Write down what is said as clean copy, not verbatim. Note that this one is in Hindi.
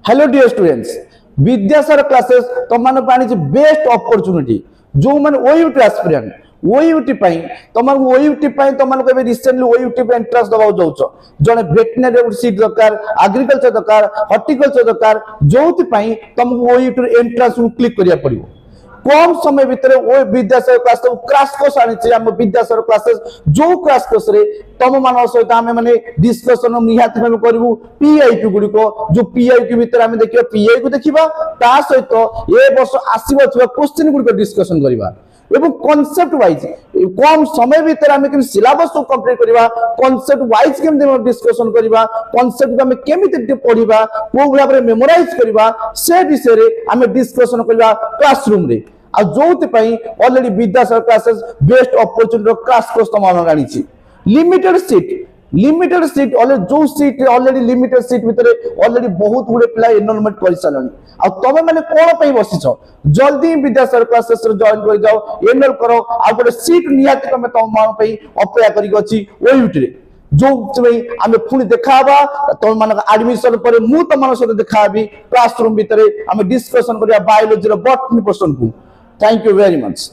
Hello dear students, Vidyasagar classes तुम मान पानी बेस्ट अपॉर्चुनिटी जो मैंने ओयूटी एस्पिरेंट ओयूटी तुम ओयूटी तुम रिसेंटली ओयूटी एंट्रांस दबा जाऊँ जड़े वेटनरी सीट दरकार एग्रीकल्चर दरकार हॉर्टिकल्चर दरकार जो तुमको ओयूटी एंट्रांस क्लिक करिया पड़ो कम समय भितर वो विद्यासागर क्लास क्रैश कोर्स आनी आम विद्यासागर क्लासेस जो क्रैश कोर्स रे तुम मान सहित आम मैंने डिस्कशन निहाती भाव करूँ पीआईक्यू गुड़िक जो पीआईक्यू भितर आम देखा पीआईक्यू देखा ता सहित ए वर्ष आसवा क्वेश्चन गुड़िक डिस्कशन करवा एवं कॉन्सेप्ट वाइज कम समय भीतर आम के सिलेबस को कंप्लीट करवा कॉन्सेप्ट वाइज केमती डिस्कशन करवा कॉन्सेप्ट को आम केमती पढ़ा को भाव में मेमोराइज करवा से विषय रे आम डिस्कशन करवा क्लासरूम रे आ जो already Vidyasagar classes best opportunity class course तुम आनी लिमिटेड सीट ऑलरेडी जो सीट ऑलरेडी लिमिटेड सीट भितर ऑलरेडी बहुत गुड़े पिला एनरोलमेंट कर सारे आ तमे माने कोन पई बसिछ जल्दी विद्यासागर क्लासेस रे जॉइन कर जाओ एनरोल करो आ गोटे सीट नियात तमे तुम मान पई अपेक्षा करी अछि ओयूटी रे जो आम पुणी देखा तुम मान एडमिशन पर मु तुम सहित देखा क्लासरूम भितर आम डिस्कशन करबा बायोलॉजी रो बॉटनी पर्सन को थैंक यू वेरी मच।